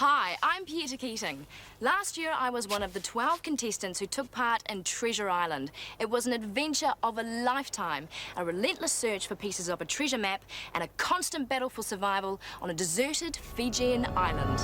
Hi, I'm Peter Keating. Last year I was one of the 12 contestants who took part in Treasure Island. It was an adventure of a lifetime, a relentless search for pieces of a treasure map and a constant battle for survival on a deserted Fijian island.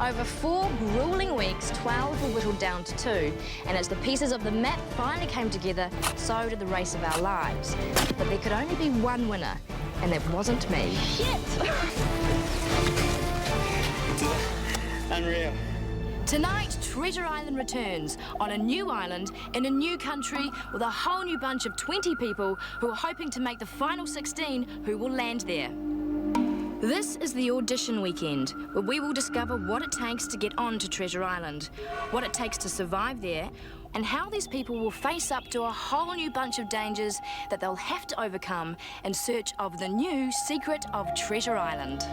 Over 4 grueling weeks, 12 were whittled down to 2, and as the pieces of the map finally came together, so did the race of our lives. But there could only be one winner, and that wasn't me. Shit! Unreal. Tonight, Treasure Island returns on a new island in a new country with a whole new bunch of 20 people who are hoping to make the final 16 who will land there. This is the audition weekend, where we will discover what it takes to get on to Treasure Island, what it takes to survive there, and how these people will face up to a whole new bunch of dangers that they'll have to overcome in search of the new secret of Treasure Island.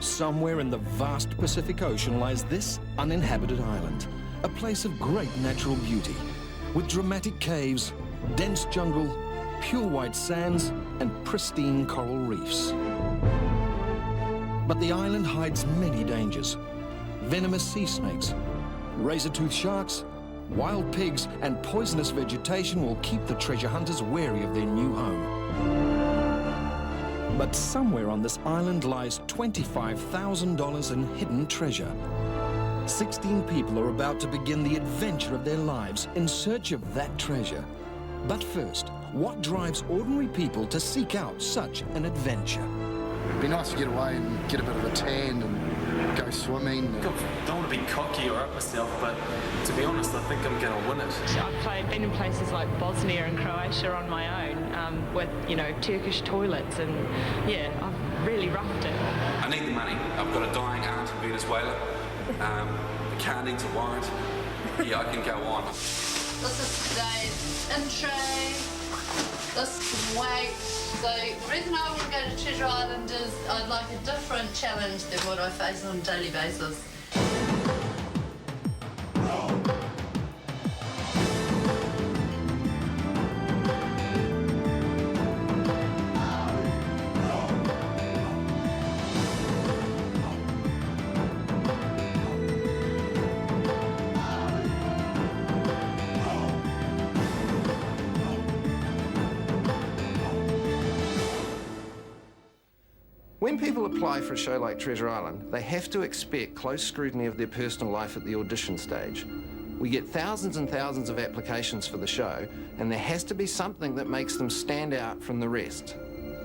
Somewhere in the vast Pacific Ocean lies this uninhabited island, a place of great natural beauty, with dramatic caves, dense jungle, pure white sands and pristine coral reefs. But the island hides many dangers. Venomous sea snakes, razor-toothed sharks, wild pigs and poisonous vegetation will keep the treasure hunters wary of their new home. But somewhere on this island lies $25,000 in hidden treasure. 16 people are about to begin the adventure of their lives in search of that treasure. But first, what drives ordinary people to seek out such an adventure? It'd be nice to get away and get a bit of a tan and go swimming. I don't want to be cocky or up myself, but to be honest, I think I'm going to win it. I've been in places like Bosnia and Croatia on my own with, you know, Turkish toilets, and yeah, I've really roughed it. I need the money. I've got a dying aunt in Venezuela. The car needs a warrant. Yeah, I can go on. This is today's intro. This can wait. So the reason I want to go to Treasure Island is I'd like a different challenge than what I face on a daily basis. When people apply for a show like Treasure Island, they have to expect close scrutiny of their personal life at the audition stage. We get thousands and thousands of applications for the show, and there has to be something that makes them stand out from the rest.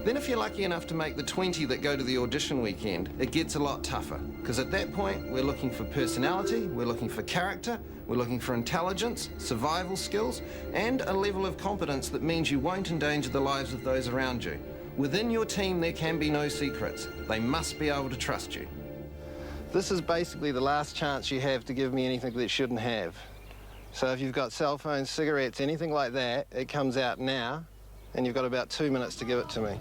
Then if you're lucky enough to make the 20 that go to the audition weekend, it gets a lot tougher, because at that point we're looking for personality, we're looking for character, we're looking for intelligence, survival skills, and a level of competence that means you won't endanger the lives of those around you. Within your team, there can be no secrets. They must be able to trust you. This is basically the last chance you have to give me anything that you shouldn't have. So if you've got cell phones, cigarettes, anything like that, it comes out now, and you've got about 2 minutes to give it to me.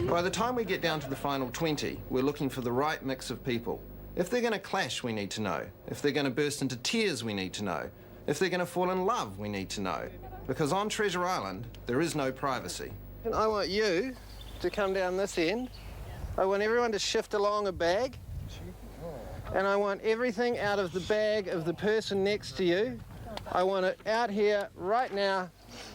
By the time we get down to the final 20, we're looking for the right mix of people. If they're going to clash, we need to know. If they're going to burst into tears, we need to know. If they're going to fall in love, we need to know. Because on Treasure Island, there is no privacy. And I want you to come down this end. I want everyone to shift along a bag. And I want everything out of the bag of the person next to you. I want it out here right now,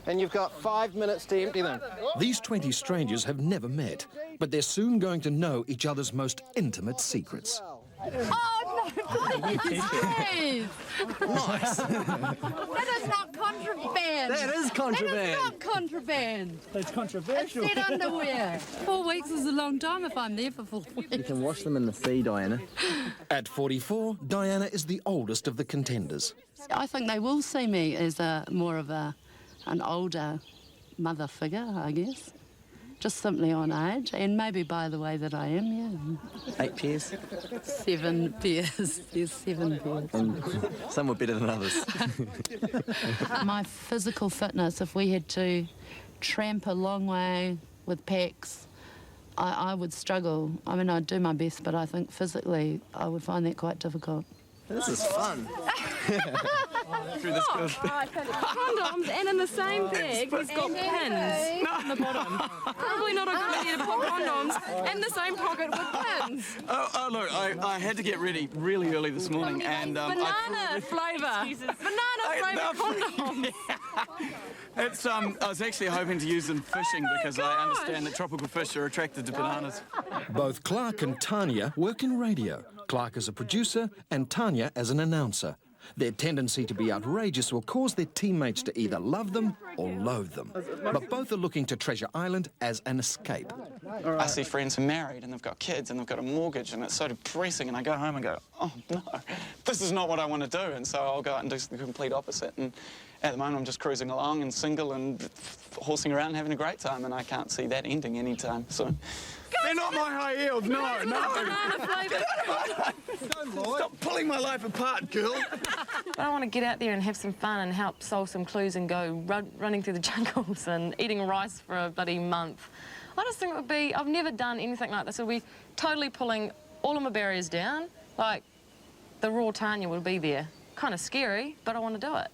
and you've got 5 minutes to empty them. These 20 strangers have never met, but they're soon going to know each other's most intimate secrets. Oh, no, please! Nice. That is not contraband. That is contraband. That is not contraband. That's controversial. It's dead underwear. 4 weeks is a long time if I'm there for 4 weeks. You can wash them in the sea, Diana. At 44, Diana is the oldest of the contenders. I think they will see me as more of an older mother figure, I guess. Just simply on age, and maybe by the way that I am, yeah. 8 pairs? 7 pairs. There's 7 pairs. And some were better than others. My physical fitness, if we had to tramp a long way with packs, I would struggle. I mean, I'd do my best, but I think physically I would find that quite difficult. This is fun. Through this good. Condoms, and in the same bag, he's got pins on the bottom. Probably not a good idea to put condoms in the same pocket with pins. Oh look, I had to get ready really early this morning, and Banana flavour. Banana flavoured condoms. It's I was actually hoping to use them fishing because I understand that tropical fish are attracted to bananas. Both Clark and Tanya work in radio. Clark as a producer and Tanya as an announcer. Their tendency to be outrageous will cause their teammates to either love them or loathe them. But both are looking to Treasure Island as an escape. I see friends who are married and they've got kids and they've got a mortgage and it's so depressing, and I go home and go, oh no, this is not what I want to do, and so I'll go out and do the complete opposite. And at the moment I'm just cruising along and single and horsing around and having a great time, and I can't see that ending anytime soon. They're not my high heels, no. Stop pulling my life apart, girl. I want to get out there and have some fun and help solve some clues and go running through the jungles and eating rice for a bloody month. I just think it would be, I've never done anything like this. It would be totally pulling all of my barriers down. Like, the raw Tanya would be there. Kind of scary, but I want to do it.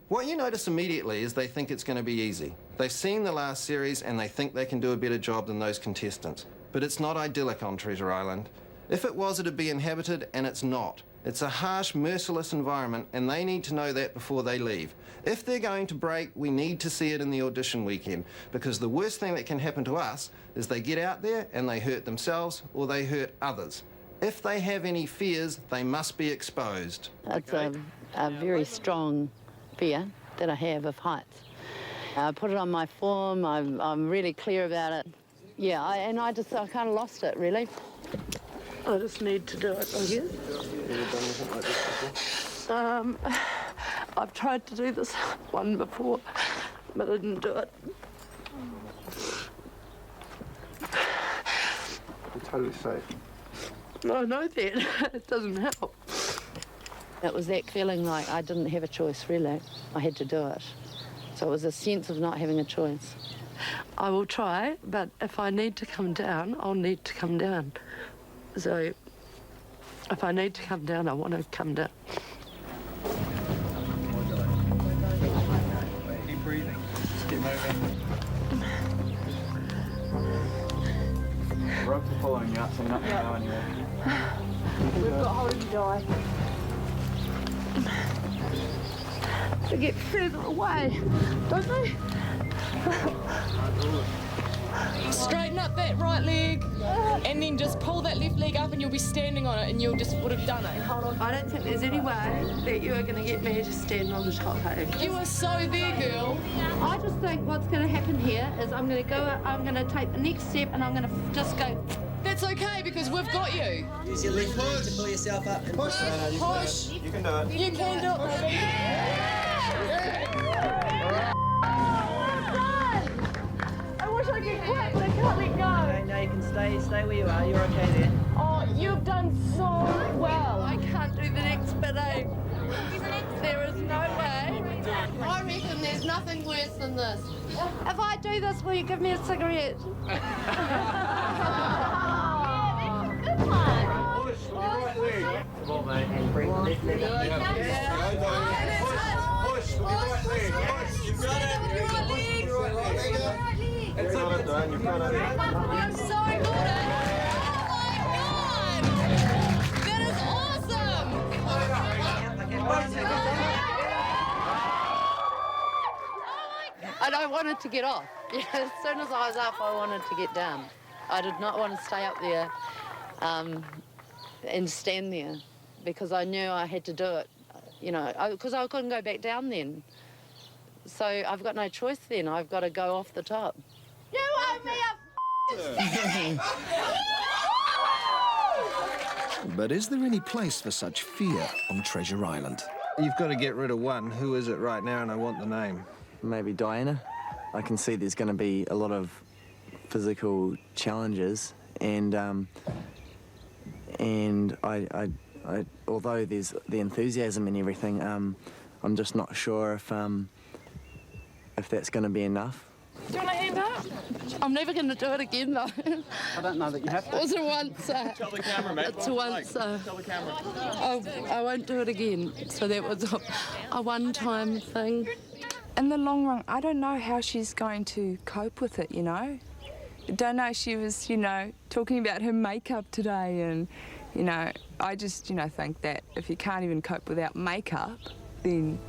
What you notice immediately is they think it's going to be easy. They've seen the last series and they think they can do a better job than those contestants. But it's not idyllic on Treasure Island. If it was, it'd be inhabited, and it's not. It's a harsh, merciless environment, and they need to know that before they leave. If they're going to break, we need to see it in the audition weekend, because the worst thing that can happen to us is they get out there and they hurt themselves or they hurt others. If they have any fears, they must be exposed. It's a very strong fear that I have of heights. I put it on my form, I'm really clear about it. Yeah, I kind of lost it, really. I just need to do it, I guess. I've tried to do this one before, but I didn't do it. You're totally safe. I know that. It doesn't help. It was that feeling like I didn't have a choice, really. I had to do it. So it was a sense of not having a choice. I will try, but if I need to come down, I'll need to come down. So if I need to come down, I want to come down. Keep breathing. Just keep moving. The ropes are following you up, so you're not going to go anywhere. We've got hold of you, Di. They get further away, don't they? Straighten up that right leg and then just pull that left leg up and you'll be standing on it and you'll just would have done it. I don't think there's any way that you are going to get me to stand on the top, hey? You are so there, girl. I just think what's going to happen here is I'm going to go, I'm going to take the next step and I'm going to just go. That's okay because we've got you. Use your left leg to pull yourself up. Push. Push. You can do it. You can do it, baby. I wish I could quit, but I can't let go. Okay, now you can stay where you are. You're okay there. Oh, you've done so well. I can't do the next bit, eh? There is no way. I reckon there's nothing worse than this. If I do this, will you give me a cigarette? Push with your right leg. Come on, mate. And bring the left leg up. Push with your right leg. Push. You've got it. Push with your right leg. That's it, Dan. You've got it. You're so good. Oh my God. That is awesome. I don't want it to get off. Yeah, as soon as I was up, I wanted to get down. I did not want to stay up there and stand there because I knew I had to do it, you know, because I couldn't go back down then. So I've got no choice then. I've got to go off the top. You owe me a But is there any place for such fear on Treasure Island? You've got to get rid of one. Who is it right now? And I want the name. Maybe Diana. I can see there's going to be a lot of physical challenges, and I although there's the enthusiasm and everything, I'm just not sure if that's going to be enough. Do you want a hand up? I'm never going to do it again, though. I don't know that you have to. It was once. Tell the camera, mate. It's once. Tell the camera. I won't do it again. So that was a one-time thing. In the long run, I don't know how she's going to cope with it, you know. I don't know, she was, you know, talking about her makeup today and, you know, I just, you know, think that if you can't even cope without makeup, then,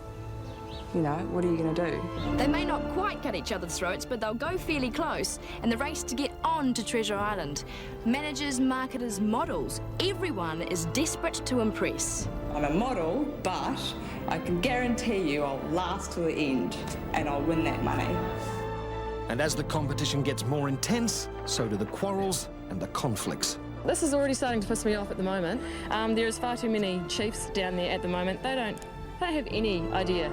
you know, what are you going to do? They may not quite cut each other's throats, but they'll go fairly close in the race to get on to Treasure Island. Managers, marketers, models, everyone is desperate to impress. I'm a model, but I can guarantee you I'll last to the end and I'll win that money. And as the competition gets more intense, so do the quarrels and the conflicts. This is already starting to piss me off at the moment. There's far too many chiefs down there at the moment. They don't have any idea.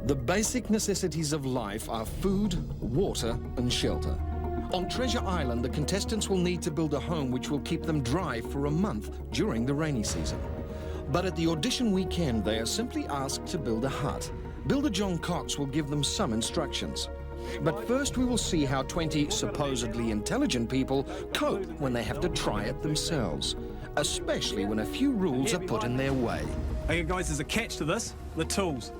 The basic necessities of life are food, water and shelter. On Treasure Island, the contestants will need to build a home which will keep them dry for a month during the rainy season. But at the audition weekend, they are simply asked to build a hut. Builder John Cox will give them some instructions. But first we will see how 20 supposedly intelligent people cope when they have to try it themselves, especially when a few rules are put in their way. Okay, guys, there's a catch to this. The tools.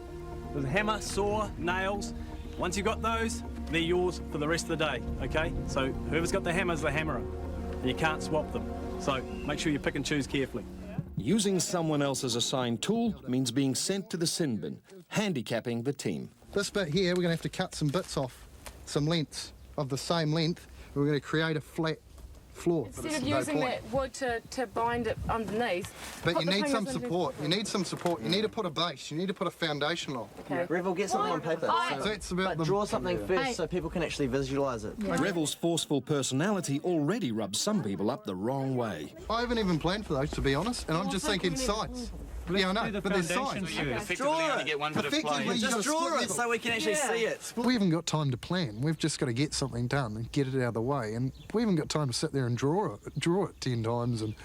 There's a hammer, saw, nails. Once you've got those, they're yours for the rest of the day, okay? So whoever's got the hammer's the hammerer. And you can't swap them. So make sure you pick and choose carefully. Using someone else's assigned tool means being sent to the sin bin, handicapping the team. This bit here, we're going to have to cut some bits off, some lengths of the same length. We're going to create a flat floor. Instead of using that wood to bind it underneath. But you need some support. You need some support. You need to put a base. You need to put a foundation on. Okay. Revel, get something on paper. So that's about but draw something first so people can actually visualise it. Yeah. Revel's forceful personality already rubs some people up the wrong way. I haven't even planned for those, to be honest, and I'm just thinking sides. Yeah, I know, but there's sides. Effectively only get one bit of play. Just draw it so we can actually see it. We haven't got time to plan. We've just got to get something done and get it out of the way. And we haven't got time to sit there and draw it 10 times and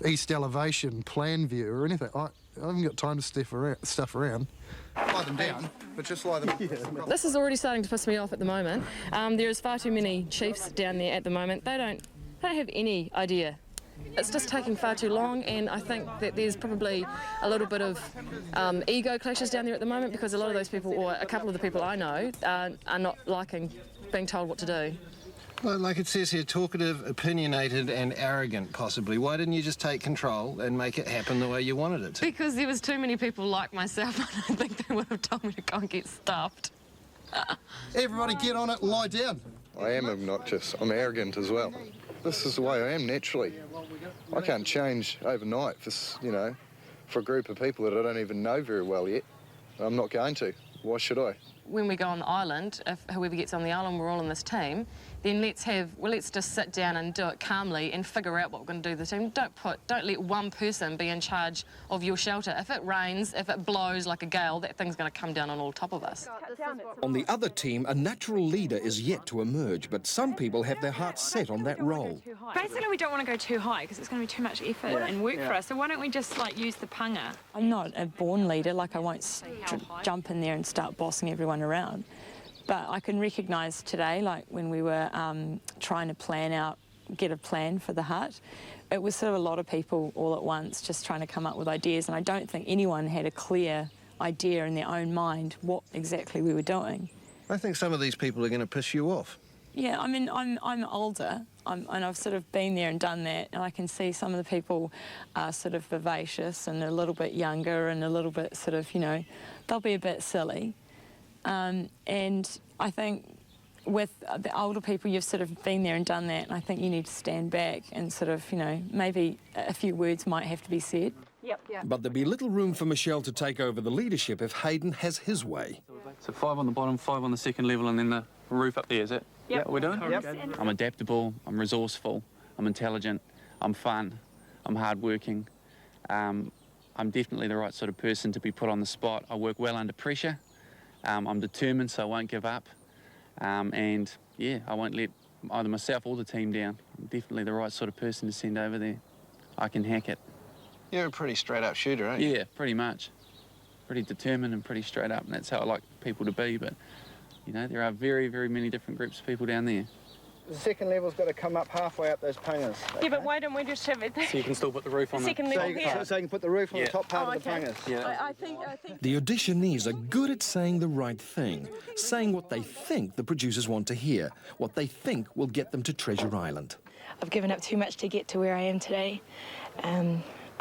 east elevation, plan view or anything. I haven't got time to stuff around. Lie them down, but just lie them. This is already starting to piss me off at the moment. There's far too many chiefs down there at the moment. They don't have any idea. It's just taking far too long, and I think that there's probably a little bit of ego clashes down there at the moment because a lot of those people, or a couple of the people I know, are not liking being told what to do. Well, like it says here, talkative, opinionated and arrogant, possibly. Why didn't you just take control and make it happen the way you wanted it to? Because there was too many people like myself. I don't think they would have told me to go and get stuffed. Everybody get on it and lie down. I am obnoxious. I'm arrogant as well. This is the way I am naturally. I can't change overnight for a group of people that I don't even know very well yet. I'm not going to. Why should I? When we go on the island, if whoever gets on the island, we're all in this team, then let's just sit down and do it calmly and figure out what we're going to do with the team. Don't let one person be in charge of your shelter. If it rains, if it blows like a gale, that thing's going to come down on all top of us. On the other team, a natural leader is yet to emerge, but some people have their hearts set on that role. Basically, we don't want to go too high because it's going to be too much effort and work for us. So why don't we just use the panga? I'm not a born leader, like I won't jump in there and start bossing everyone around. But I can recognise today, like when we were trying to get a plan for the hut, it was sort of a lot of people all at once just trying to come up with ideas, and I don't think anyone had a clear idea in their own mind what exactly we were doing. I think some of these people are going to piss you off. Yeah, I mean, I'm older, and I've sort of been there and done that, and I can see some of the people are sort of vivacious and a little bit younger and a little bit sort of, they'll be a bit silly. And I think with the older people, you've sort of been there and done that, and I think you need to stand back and sort of, maybe a few words might have to be said. Yep. But there'd be little room for Michelle to take over the leadership if Hayden has his way. So 5 on the bottom, 5 on the second level, and then the roof up there, is it? Yep. Yeah, we're doing? Yep. I'm adaptable, I'm resourceful, I'm intelligent, I'm fun, I'm hardworking. I'm definitely the right sort of person to be put on the spot. I work well under pressure. I'm determined, so I won't give up. And, yeah, I won't let either myself or the team down. I'm definitely the right sort of person to send over there. I can hack it. You're a pretty straight-up shooter, aren't you? Yeah, pretty much. Pretty determined and pretty straight up, and that's how I like people to be. But, you know, there are very, very many different groups of people down there. The second level's got to come up halfway up those pungas. Yeah, but why don't we just have it there? So you can still put the roof on the second level here. So you can put the roof on the top part of the pungas. Yeah. I think... The auditionees are good at saying the right thing, saying what they think the producers want to hear, what they think will get them to Treasure Island. I've given up too much to get to where I am today.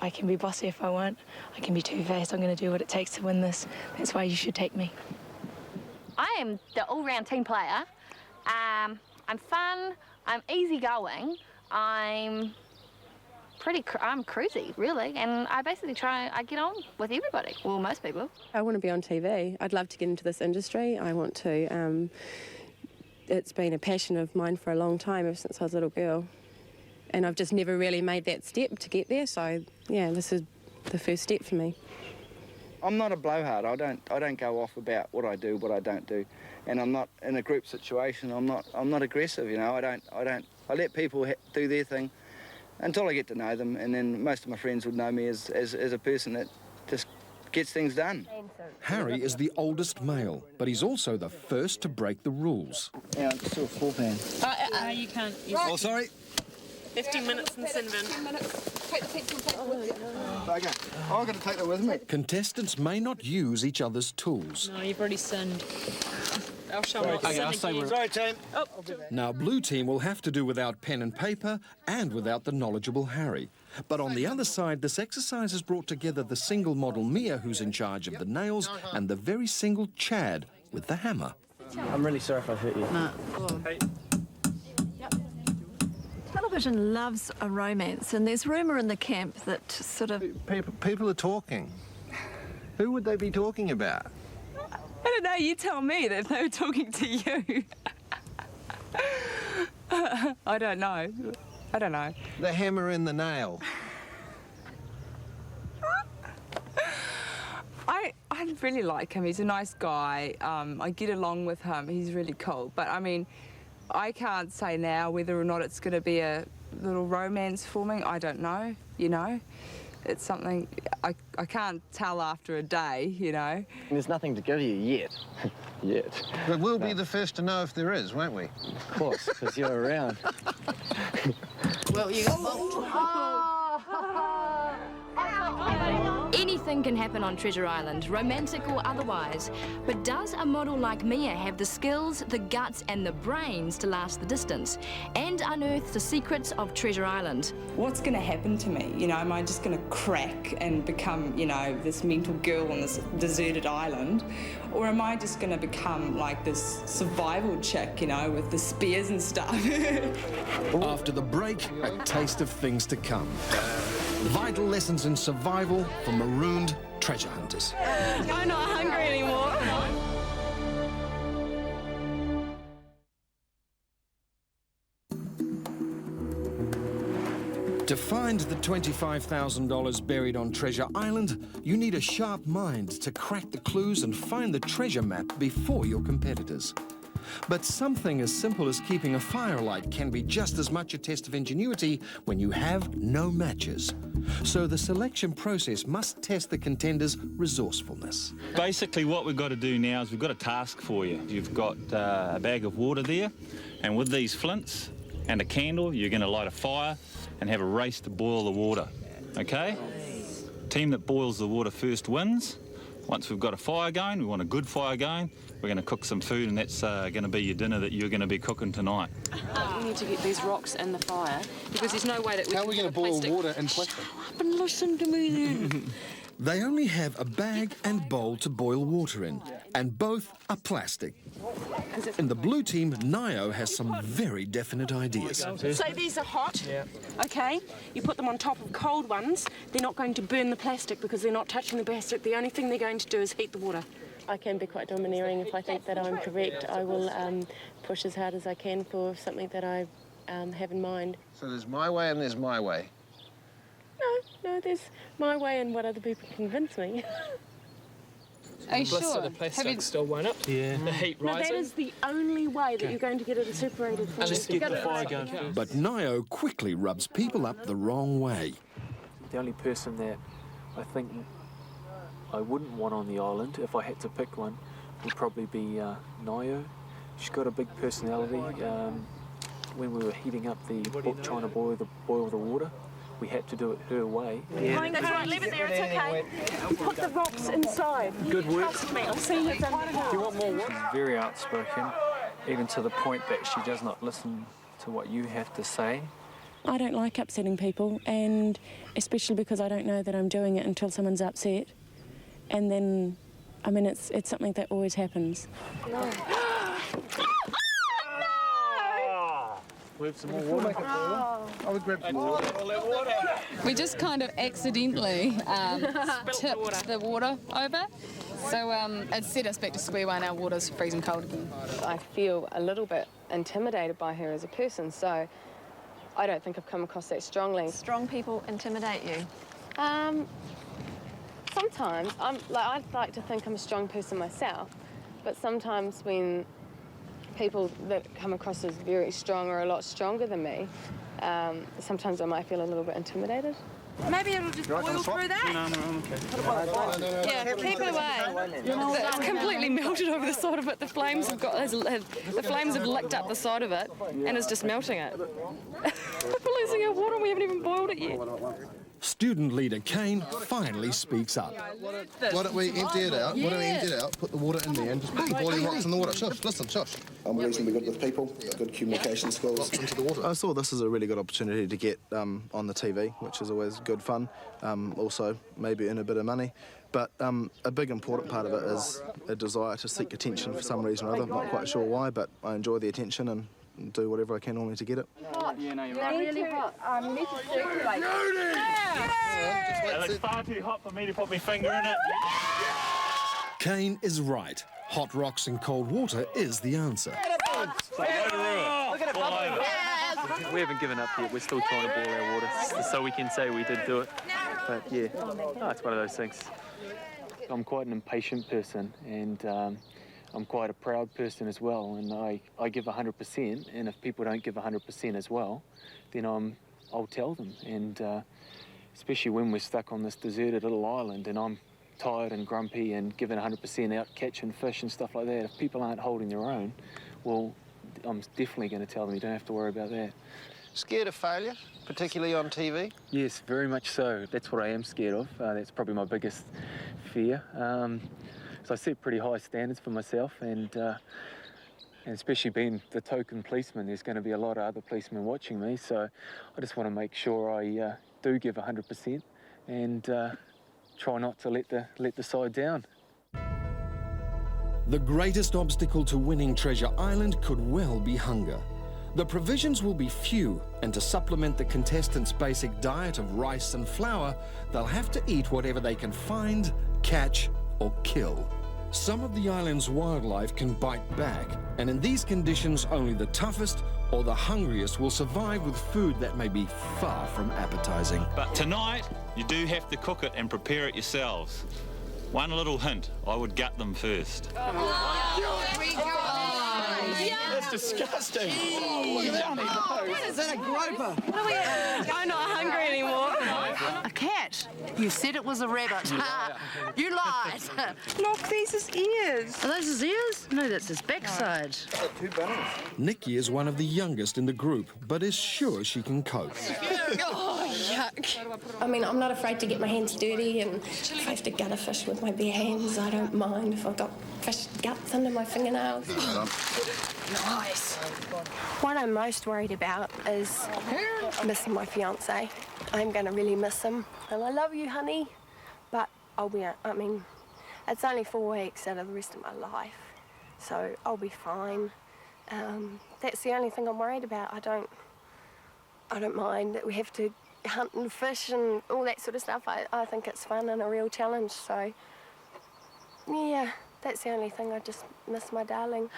I can be bossy if I want. I can be two-faced. I'm going to do what it takes to win this. That's why you should take me. I am the all-round team player. I'm fun. I'm easygoing. I'm cruisy, really, and I basically I get on with everybody. Well, most people. I want to be on TV. I'd love to get into this industry. I want to. It's been a passion of mine for a long time, ever since I was a little girl. And I've just never really made that step to get there, so yeah, this is the first step for me. I'm not a blowhard. I don't go off about what I do, what I don't do, and I'm not in a group situation. I'm not aggressive, you know. I let people do their thing until I get to know them, and then most of my friends would know me as a person that just gets things done. Harry is the oldest male, but he's also the first to break the rules. Yeah, it's still full pan. You can't... Oh, sorry. 15 minutes in Cinnamon. 15 minutes. Take the pencil and paper with you. Okay. I've got to take that with me. Contestants may not use each other's tools. No, you've already sinned. I'll show them. Sorry, team. Oh. Now, Blue Team will have to do without pen and paper and without the knowledgeable Harry. But on the other side, this exercise has brought together the single model Mia, who's in charge of the nails, and the very single Chad with the hammer. I'm really sorry if I've hurt you. No. Hey. Television loves a romance, and there's rumour in the camp that sort of... People are talking. Who would they be talking about? I don't know, you tell me that they were talking to you. I don't know. The hammer and the nail. I really like him. He's a nice guy. I get along with him. He's really cool. But, I mean, I can't say now whether or not it's going to be a little romance forming. I don't know, you know. It's something I can't tell after a day, you know. There's nothing to give you yet. Yet. But we'll be the first to know if there is, won't we? Of course, because you're around. Well, you Anything can happen on Treasure Island, romantic or otherwise. But does a model like Mia have the skills, the guts and the brains to last the distance and unearth the secrets of Treasure Island? What's going to happen to me? You know, am I just going to crack and become, you know, this mental girl on this deserted island? Or am I just going to become like this survival chick, you know, with the spears and stuff? After the break, a taste of things to come. Vital lessons in survival for marooned treasure hunters. I'm not hungry anymore. To find the $25,000 buried on Treasure Island, you need a sharp mind to crack the clues and find the treasure map before your competitors. But something as simple as keeping a firelight can be just as much a test of ingenuity when you have no matches. So the selection process must test the contenders' resourcefulness. Basically what we've got to do now is we've got a task for you. You've got a bag of water there, and with these flints and a candle, you're going to light a fire and have a race to boil the water, okay? Team that boils the water first wins. Once we've got a fire going, we want a good fire going, we're going to cook some food, and that's going to be your dinner that you're going to be cooking tonight. We need to get these rocks in the fire, because there's no way that we How are we going to boil water in plastic? Shut up and listen to me then. They only have a bag and bowl to boil water in, and both are plastic. In the blue team, Nio has some very definite ideas. So these are hot, okay? You put them on top of cold ones. They're not going to burn the plastic because they're not touching the plastic. The only thing they're going to do is heat the water. I can be quite domineering. If I think that I'm correct, I will push as hard as I can for something that I have in mind. So there's my way and there's my way. No, there's my way and what other people convince me. Are you Blister sure? the plastic still won't up. Yeah. The heat No, rising. that is the only way that you're going to get it separated from Let's get the fire going first. But Nio quickly rubs people up the wrong way. The only person that I think I wouldn't want on the island, if I had to pick one, would probably be Nayo. She's got a big personality. When we were heating up trying to boil the water, we had to do it her way. Yeah. That's right, leave it there, it's okay. Put the rocks inside. Good work. Trust me, I've seen it done before. Do you want more water? She's very outspoken, even to the point that she does not listen to what you have to say. I don't like upsetting people, and especially because I don't know that I'm doing it until someone's upset. And then, I mean, it's something that always happens. No. We have some more water. I would grab some more water. We just kind of accidentally tipped the water over. So it set us back to square one. Our water's freezing cold again. I feel a little bit intimidated by her as a person, so I don't think I've come across that strongly. Strong people intimidate you? Sometimes. I'd like to think I'm a strong person myself, but sometimes when people that come across as very strong or a lot stronger than me, sometimes I might feel a little bit intimidated. Maybe it'll just boil through that. No, I'm okay. Yeah, keep it away. It's completely melted over the side of it. The flames have licked up the side of it, and it's just melting it. We're losing our water and we haven't even boiled it yet. Student leader Kane finally speaks up. Why don't we empty it out? Why don't we empty it out, put the water in there and just put the boiling rocks in the water? Shush, listen, shush. I'm reasonably good with people, good communication skills. Into the water. I saw this as a really good opportunity to get on the TV, which is always good fun. Also, maybe earn a bit of money. But a big important part of it is a desire to seek attention for some reason or other. Not quite sure why, but I enjoy the attention and do whatever I can normally to get it. Yeah, no, you're right. Really hot. You need to circulate. It's far too hot for me to put my finger in it. Kane is right. Hot rocks and cold water is the answer. We haven't given up yet. We're still trying to boil our water, so we can say we did do it. But yeah, it's one of those things. I'm quite an impatient person, and I'm quite a proud person as well, and I give 100%, and if people don't give 100% as well, then I'll tell them, and especially when we're stuck on this deserted little island and I'm tired and grumpy and giving 100% out catching fish and stuff like that, if people aren't holding their own, well, I'm definitely going to tell them you don't have to worry about that. Scared of failure, particularly on TV? Yes, very much so. That's what I am scared of. That's probably my biggest fear. So I set pretty high standards for myself, and especially being the token policeman, there's going to be a lot of other policemen watching me, so I just want to make sure I do give 100% and try not to let the side down. The greatest obstacle to winning Treasure Island could well be hunger. The provisions will be few, and to supplement the contestants' basic diet of rice and flour, they'll have to eat whatever they can find, catch, or kill. Some of the island's wildlife can bite back, and in these conditions, only the toughest or the hungriest will survive with food that may be far from appetizing. But tonight, you do have to cook it and prepare it yourselves. One little hint, I would gut them first. That's disgusting. Look at that. What is that, a groper? I'm not hungry anymore. A cat. You said it was a rabbit. You lied. Look, these his ears. Are those his ears? No, that's his backside. Nikki is one of the youngest in the group, but is sure she can cope. Oh, yuck. I mean, I'm not afraid to get my hands dirty, and if I have to gut a fish with my bare hands, I don't mind if I've got fish guts under my fingernails. Nice. What I'm most worried about is missing my fiancé. I'm going to really miss him. And I love you, honey, but I mean, it's only 4 weeks out of the rest of my life, so I'll be fine. That's the only thing I'm worried about. I don't mind that we have to hunt and fish and all that sort of stuff. I think it's fun and a real challenge, so yeah. That's the only thing. I just miss my darling.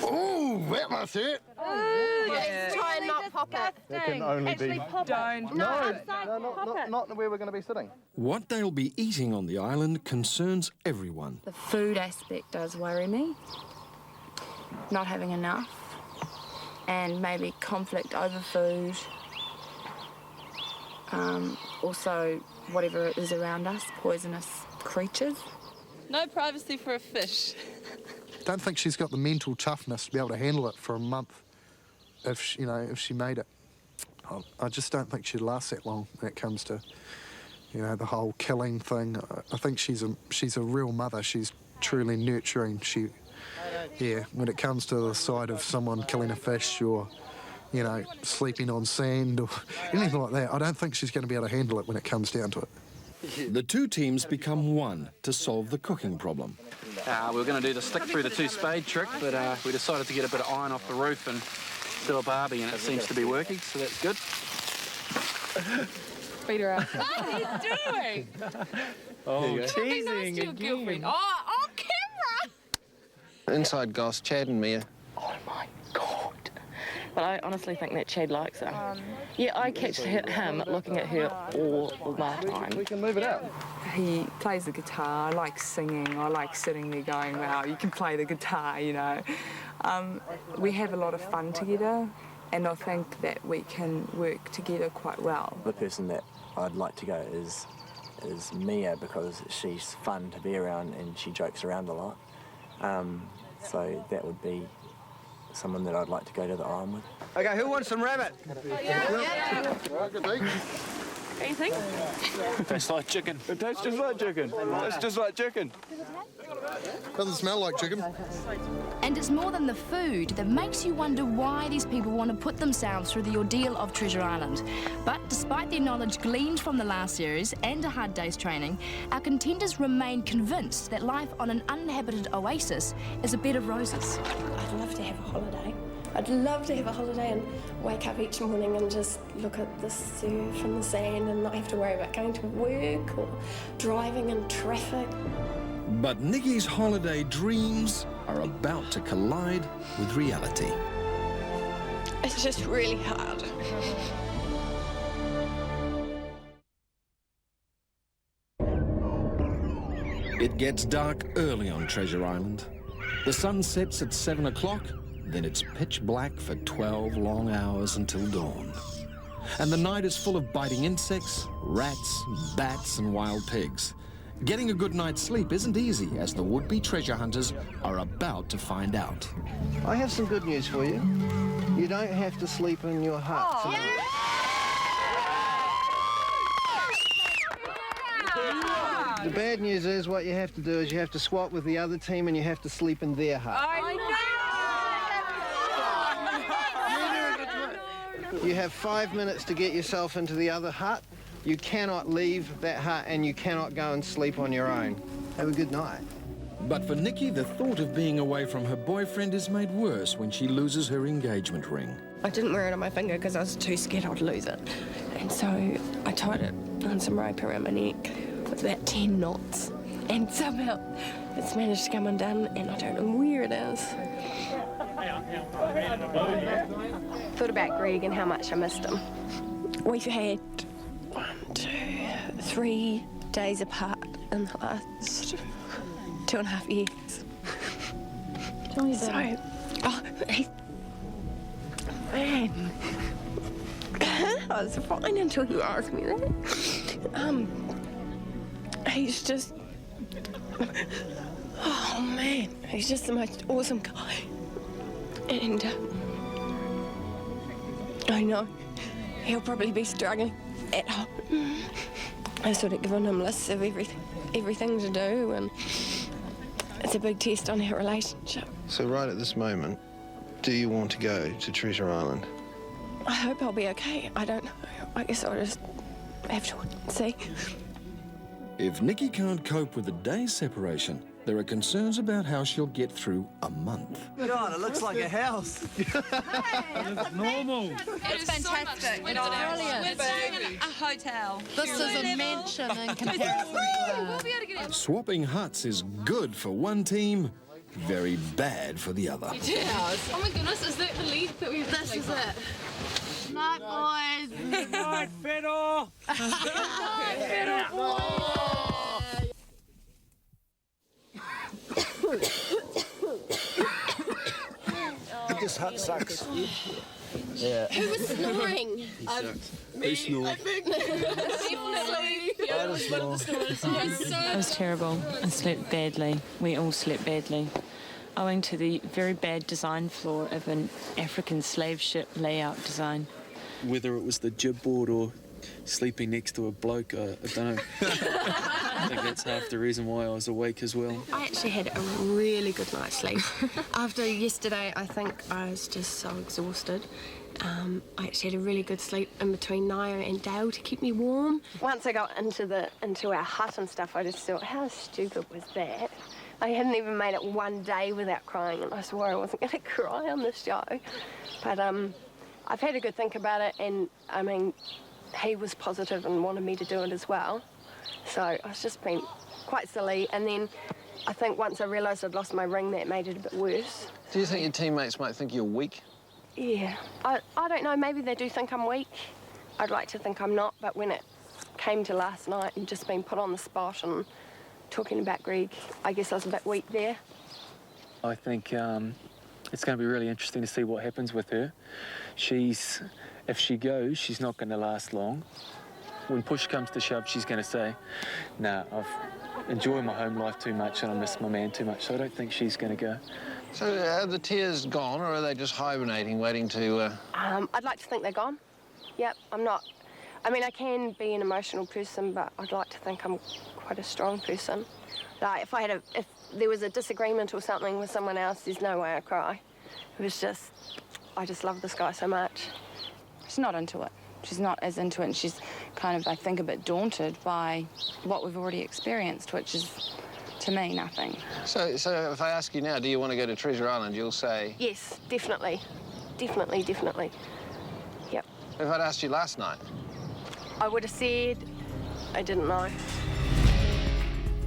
Oh, that must hurt. Let's try and not pop it. That can only be... Don't. Not where we're going to be sitting. What they'll be eating on the island concerns everyone. The food aspect does worry me. Not having enough. And maybe conflict over food. Also, whatever is around us, poisonous creatures. No privacy for a fish. Don't think she's got the mental toughness to be able to handle it for a month if she made it. I just don't think she'd last that long when it comes to, the whole killing thing. I think she's a real mother. She's truly nurturing. When it comes to the side of someone killing a fish or, sleeping on sand or anything like that, I don't think she's going to be able to handle it when it comes down to it. The two teams become one to solve the cooking problem. We were going to do the stick through the two spade trick, but we decided to get a bit of iron off the roof and do a barbie, and it seems to be working, so that's good. Beat her up. What are you doing? Teasing again. Oh, on camera! Inside Goss, Chad and Mia. Oh my God. But I honestly think that Chad likes her. Yeah, I catch him looking at her all the time. We can move it out. He plays the guitar. I like singing. I like sitting there going, wow, you can play the guitar, We have a lot of fun together, and I think that we can work together quite well. The person that I'd like to go is Mia, because she's fun to be around and she jokes around a lot. So that would be someone that I'd like to go to the island with. Okay, who wants some rabbit? Anything? Tastes like chicken. It tastes just like chicken. It's just like chicken. Doesn't smell like chicken. And it's more than the food that makes you wonder why these people want to put themselves through the ordeal of Treasure Island. But despite their knowledge gleaned from the last series and a hard day's training, our contenders remain convinced that life on an uninhabited oasis is a bed of roses. I'd love to have a holiday. I'd love to have a holiday and wake up each morning and just look at the surf and the sand and not have to worry about going to work or driving in traffic. But Nikki's holiday dreams are about to collide with reality. It's just really hard. It gets dark early on Treasure Island. The sun sets at 7 o'clock, then it's pitch black for 12 long hours until dawn. And the night is full of biting insects, rats, bats and wild pigs. Getting a good night's sleep isn't easy, as the would-be treasure hunters are about to find out. I have some good news for you. You don't have to sleep in your hut tonight. The bad news is what you have to do is you have to swap with the other team and you have to sleep in their hut. You have 5 minutes to get yourself into the other hut. You cannot leave that hut and you cannot go and sleep on your own. Have a good night. But for Nikki, the thought of being away from her boyfriend is made worse when she loses her engagement ring. I didn't wear it on my finger because I was too scared I'd lose it. And so I tied it on some rope around my neck with about 10 knots. And somehow it's managed to come undone and I don't know where it is. Thought about Greg and how much I missed him. We've had 1, 2, 3 days apart in the last 2.5 years. So, man, I was fine until you asked me that. He's just, oh man, he's just the most awesome guy. And I know he'll probably be struggling at home. I sort of given him lists of everything to do, and it's a big test on our relationship. So right at this moment, do you want to go to Treasure Island? I hope I'll be okay. I don't know. I guess I'll just have to see. If Nikki can't cope with the day's separation, there are concerns about how she'll get through a month. God, it looks like a house. It's normal. It's fantastic. It's brilliant. It's a hotel. This is a mansion in comparison. We'll be able to get in. Swapping huts is good for one team, very bad for the other. Oh my goodness, is that the lead that we've... This is it. Night, boys. Night, Fiddle. Night, Fiddle, boys. This hut sucks. Yeah. Who was snoring? Who snored? It was terrible. I slept badly. We all slept badly, owing to the very bad design flaw of an African slave ship layout design. Whether it was the jib board or sleeping next to a bloke, I don't know. I think that's half the reason why I was awake as well. I actually had a really good night's sleep. After yesterday, I think I was just so exhausted. I actually had a really good sleep in between Naya and Dale to keep me warm. Once I got into our hut and stuff, I just thought, how stupid was that? I hadn't even made it one day without crying, and I swore I wasn't going to cry on this show. But I've had a good think about it, and I mean, he was positive and wanted me to do it as well. So I was just being quite silly, and then I think once I realised I'd lost my ring, that made it a bit worse. Do you think your teammates might think you're weak? Yeah, I don't know, maybe they do think I'm weak. I'd like to think I'm not, but when it came to last night and just being put on the spot and talking about Greg, I guess I was a bit weak there. I think it's going to be really interesting to see what happens with her. If she goes, she's not going to last long. When push comes to shove, she's going to say, nah, I've enjoyed my home life too much and I miss my man too much, so I don't think she's going to go. So are the tears gone, or are they just hibernating, waiting to... I'd like to think they're gone. Yep, I'm not... I mean, I can be an emotional person, but I'd like to think I'm quite a strong person. Like, if there was a disagreement or something with someone else, there's no way I'd cry. It was just... I just love this guy so much. She's not into it. She's not as into it, and she's kind of, I think, a bit daunted by what we've already experienced, which is, to me, nothing. So if I ask you now, do you want to go to Treasure Island, you'll say... Yes, definitely. Definitely, definitely. Yep. If I'd asked you last night? I would have said I didn't know.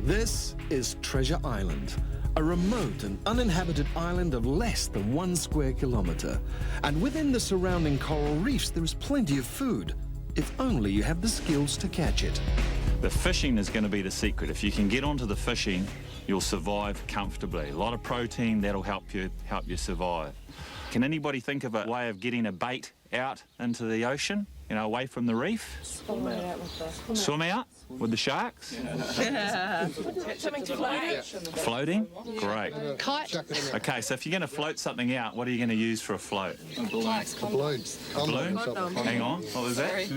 This is Treasure Island, a remote and uninhabited island of less than 1 square kilometre. And within the surrounding coral reefs, there is plenty of food, if only you have the skills to catch it. The fishing is going to be the secret. If you can get onto the fishing, you'll survive comfortably. A lot of protein, that'll help you survive. Can anybody think of a way of getting a bait out into the ocean, you know, away from the reef? Swim out with the sharks? Yeah. Something to float. Floating? Great. Kite. Okay, so if you're going to float something out, what are you going to use for a float? A balloon. Balloon? Condom. Hang on, what was that?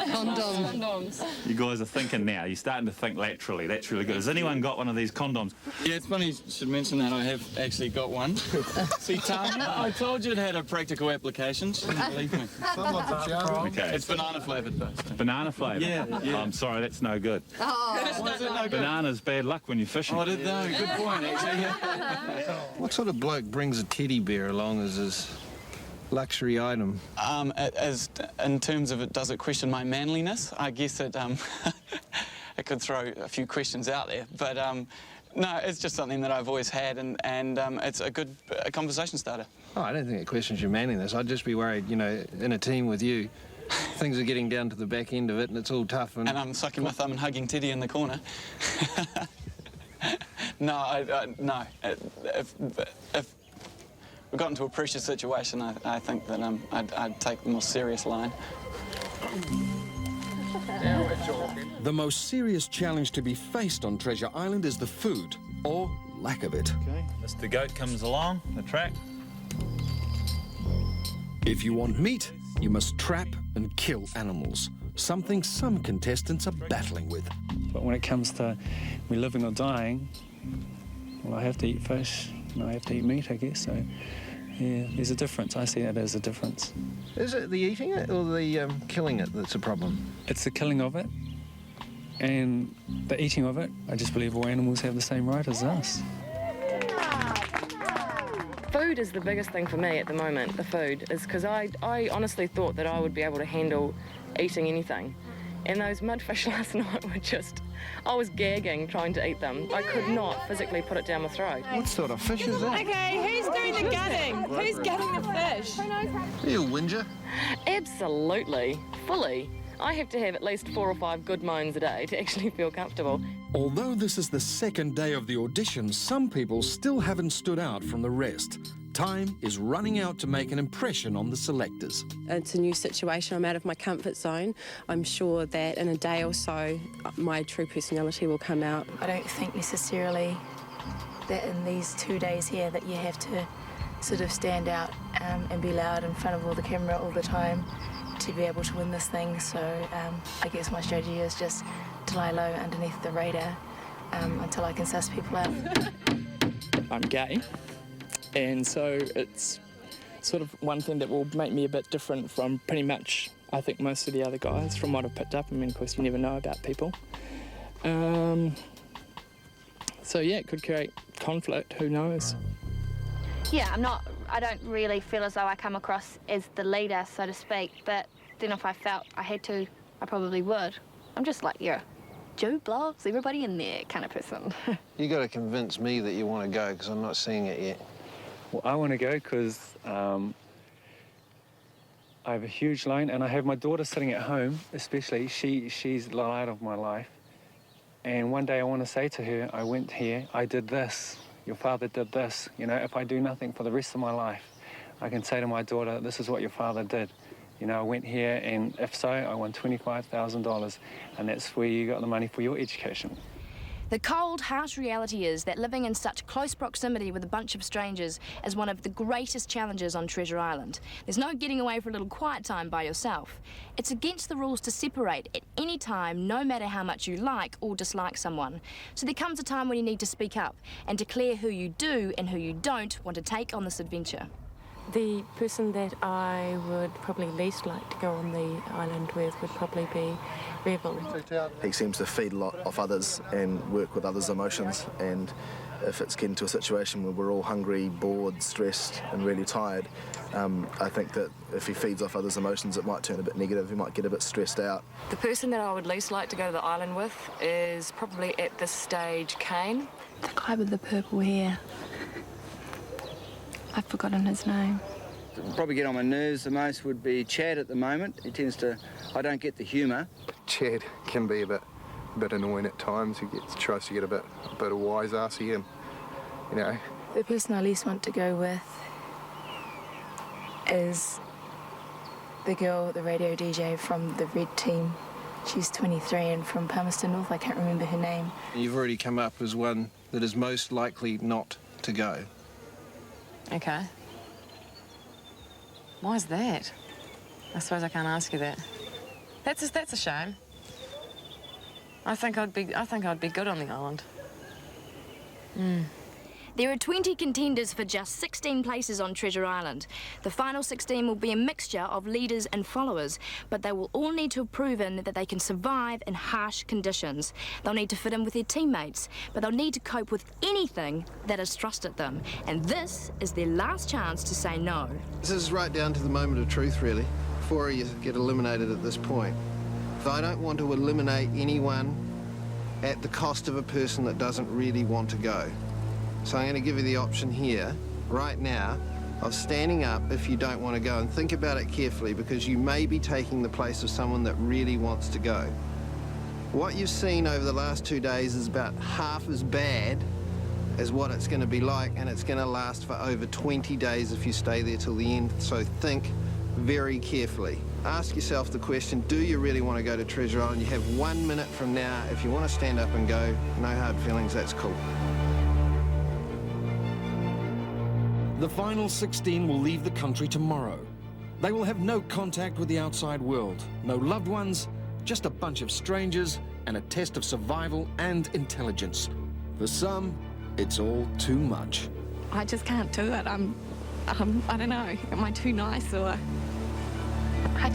Condoms. You guys are thinking now. You're starting to think laterally. That's really good. Has anyone got one of these condoms? Yeah, it's funny you should mention that. I have actually got one. See, Tanya, I told you it had a practical application. She didn't believe me. Okay. It's banana flavoured though. Banana flavour? Yeah. I'm sorry, that's no good. Why is it no good? Banana's bad luck when you're fishing. I did know. Good point, actually. What sort of bloke brings a teddy bear along as his luxury item? As in terms of does it question my manliness? I guess it it could throw a few questions out there, but no, it's just something that I've always had, and it's a good conversation starter. Oh, I don't think it questions your manliness. I'd just be worried, you know, in a team with you, things are getting down to the back end of it and it's all tough. And I'm sucking my thumb and hugging Teddy in the corner. No, no. If we got into a pressure situation, I think that I'd take the more serious line. The most serious challenge to be faced on Treasure Island is the food, or lack of it. Okay, Mr. Goat comes along the track. If you want meat, you must trap and kill animals, something some contestants are battling with. But when it comes to me living or dying, well, I have to eat fish and I have to eat meat, I guess. So, yeah, there's a difference. I see that as a difference. Is it the eating it or the killing it that's a problem? It's the killing of it and the eating of it. I just believe all animals have the same right as us. Food is the biggest thing for me at the moment, the food, is because I honestly thought that I would be able to handle eating anything. And those mudfish last night were just, I was gagging trying to eat them. I could not physically put it down my throat. What sort of fish is that? Okay, who's doing the gutting? Who's gutting the fish? Are you a whinger? Absolutely, fully. I have to have at least 4 or 5 good moans a day to actually feel comfortable. Although this is the second day of the audition, some people still haven't stood out from the rest. Time is running out to make an impression on the selectors. It's a new situation. I'm out of my comfort zone. I'm sure that in a day or so, my true personality will come out. I don't think necessarily that in these 2 days here that you have to sort of stand out and be loud in front of all the camera all the time to be able to win this thing. So I guess my strategy is just to lie low underneath the radar until I can suss people out. I'm gay, and so it's sort of one thing that will make me a bit different from pretty much, I think, most of the other guys from what I've picked up. I mean, of course, you never know about people. So yeah, it could create conflict, who knows? Yeah, I don't really feel as though I come across as the leader, so to speak, but then if I felt I had to, I probably would. I'm just like, yeah, Joe blows everybody in there kind of person. You got to convince me that you want to go, because I'm not seeing it yet. Well, I want to go because I have a huge line, and I have my daughter sitting at home, especially. She's the light of my life. And one day I want to say to her, I went here, I did this, your father did this. You know, if I do nothing for the rest of my life, I can say to my daughter, this is what your father did. You know, I went here, and if so, I won $25,000, and that's where you got the money for your education. The cold, harsh reality is that living in such close proximity with a bunch of strangers is one of the greatest challenges on Treasure Island. There's no getting away for a little quiet time by yourself. It's against the rules to separate at any time, no matter how much you like or dislike someone. So there comes a time when you need to speak up and declare who you do and who you don't want to take on this adventure. The person that I would probably least like to go on the island with would probably be Rebel. He seems to feed a lot off others and work with others' emotions, and if it's getting to a situation where we're all hungry, bored, stressed and really tired, I think that if he feeds off others' emotions, it might turn a bit negative. He might get a bit stressed out. The person that I would least like to go to the island with is probably at this stage Kane. The guy with the purple hair. I've forgotten his name. Probably get on my nerves the most would be Chad at the moment. He tends to, I don't get the humour. Chad can be a bit annoying at times. He tries to get a bit of wise-assy and, you know. The person I least want to go with is the girl, the radio DJ from the Red Team. She's 23 and from Palmerston North. I can't remember her name. You've already come up as one that is most likely not to go. Okay. Why is that? I suppose I can't ask you that. That's a shame. I think I'd be good on the island. There are 20 contenders for just 16 places on Treasure Island. The final 16 will be a mixture of leaders and followers, but they will all need to have proven that they can survive in harsh conditions. They'll need to fit in with their teammates, but they'll need to cope with anything that is thrust at them. And this is their last chance to say no. This is right down to the moment of truth, really, before you get eliminated at this point. So I don't want to eliminate anyone at the cost of a person that doesn't really want to go. So I'm going to give you the option here, right now, of standing up if you don't want to go, and think about it carefully, because you may be taking the place of someone that really wants to go. What you've seen over the last 2 days is about half as bad as what it's going to be like, and it's going to last for over 20 days if you stay there till the end. So think very carefully. Ask yourself the question, do you really want to go to Treasure Island? You have 1 minute from now. If you want to stand up and go, no hard feelings, that's cool. The final 16 will leave the country tomorrow. They will have no contact with the outside world, no loved ones, just a bunch of strangers and a test of survival and intelligence. For some, it's all too much. I just can't do it. I don't know. Am I too nice or... I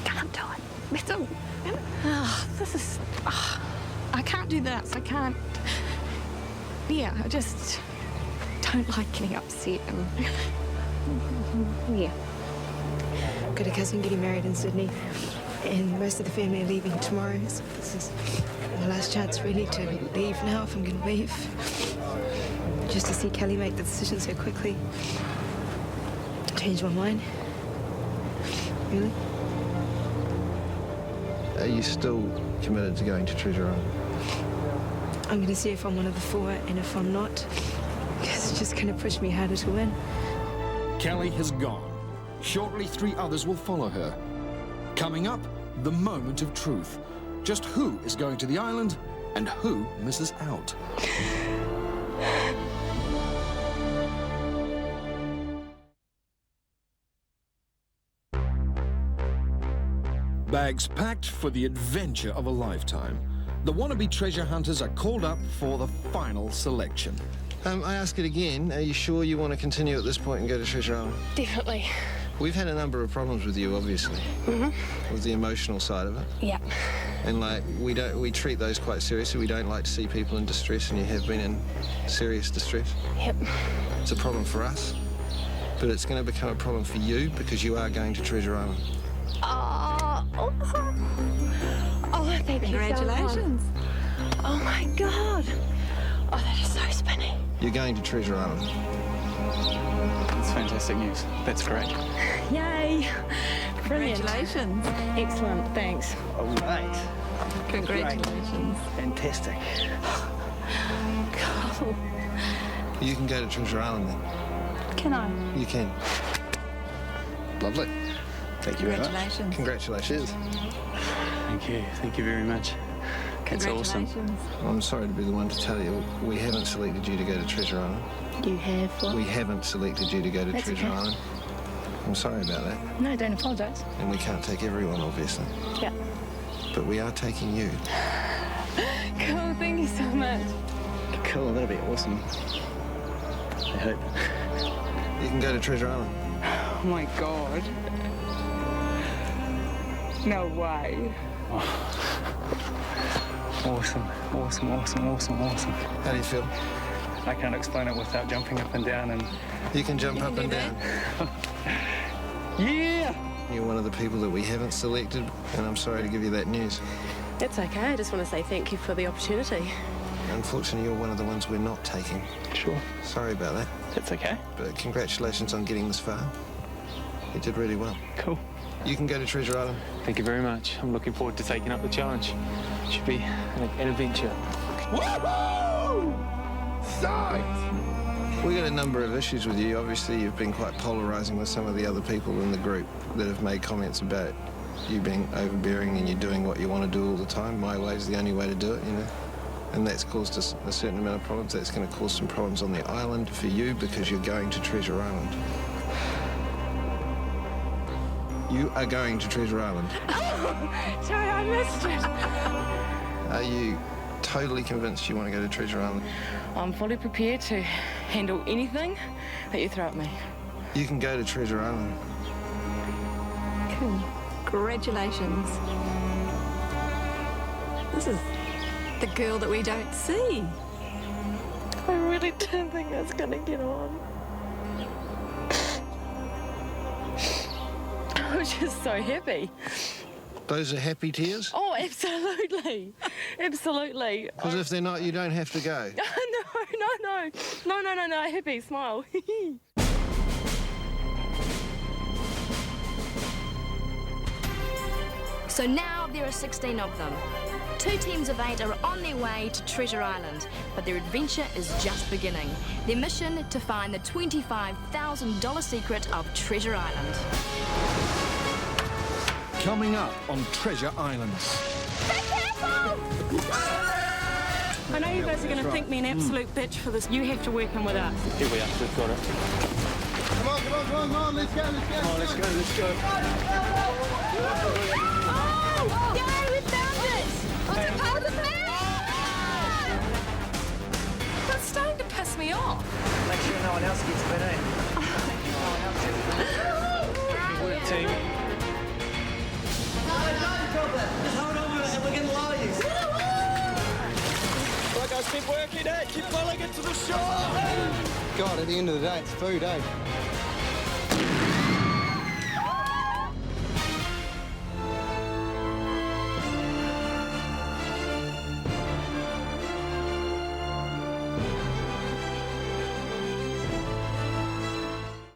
can't do it. That's all. I can't do this. I can't... Yeah, I just don't like getting upset and... Yeah. I've got a cousin getting married in Sydney, and most of the family are leaving tomorrow, so this is my last chance really to leave now if I'm going to leave. Just to see Kelly make the decision so quickly. Change my mind. Really? Are you still committed to going to Treasure Island? I'm going to see if I'm one of the 4, and if I'm not, it's just going to push me harder to win. Kelly has gone. Shortly, 3 others will follow her. Coming up, the moment of truth. Just who is going to the island and who misses out. Bags packed for the adventure of a lifetime. The wannabe treasure hunters are called up for the final selection. I ask it again, are you sure you want to continue at this point and go to Treasure Island? Definitely. We've had a number of problems with you, obviously, with the emotional side of it. Yeah. And like, we treat those quite seriously. We don't like to see people in distress, and you have been in serious distress. Yep. It's a problem for us, but it's going to become a problem for you because you are going to Treasure Island. Oh, thank you so much. Congratulations. Oh my God. Oh, that is so spinny. You're going to Treasure Island. That's fantastic news. That's great. Yay! Brilliant. Congratulations. Excellent, thanks. All right. Congratulations. Fantastic. Cool. You can go to Treasure Island then. Can I? You can. Lovely. Thank you very much. Congratulations. Congratulations. Thank you very much. That's awesome. I'm sorry to be the one to tell you, we haven't selected you to go to Treasure Island. You have what? We haven't selected you to go to That's Treasure okay. Island. I'm sorry about that. No, don't apologise. And we can't take everyone, obviously. Yeah. But we are taking you. Cool, thank you so much. Cool, that'll be awesome. I hope. You can go to Treasure Island. Oh my God. No way. Awesome. How do you feel? I can't explain it without jumping up and down and... You can jump up and down. Yeah! You're one of the people that we haven't selected, and I'm sorry to give you that news. That's okay. I just want to say thank you for the opportunity. Unfortunately, you're one of the ones we're not taking. Sure. Sorry about that. That's okay. But congratulations on getting this far. You did really well. Cool. You can go to Treasure Island. Thank you very much. I'm looking forward to taking up the challenge. Should be an adventure. Woohoo! Sight! We got a number of issues with you. Obviously, you've been quite polarising with some of the other people in the group that have made comments about you being overbearing and you doing what you want to do all the time. My way is the only way to do it, you know. And that's caused us a certain amount of problems. That's going to cause some problems on the island for you because you're going to Treasure Island. You are going to Treasure Island. Oh, sorry, I missed it. Are you totally convinced you want to go to Treasure Island? I'm fully prepared to handle anything that you throw at me. You can go to Treasure Island. Congratulations. This is the girl that we don't see. I really don't think that's gonna get on. I was just so happy. Those are happy tears? Oh, absolutely. Absolutely. Because if they're not, you don't have to go. No. Happy, smile. So now there are 16 of them. 2 teams of 8 are on their way to Treasure Island, but their adventure is just beginning. Their mission to find the $25,000 secret of Treasure Island. Coming up on Treasure Island. I know you guys are going to think me an absolute bitch for this. You have to work in with us. Here we are, we've got it. Come on, let's go. Oh, let's go. Oh! Yay, we found it! What's it called? The man! That's starting to piss me off. Make sure no one else gets bit in. Good work, team. Just hold on with it and we're getting loyalties. Right, guys, keep working it. Keep pulling it to the shore. God, at the end of the day, it's food, eh?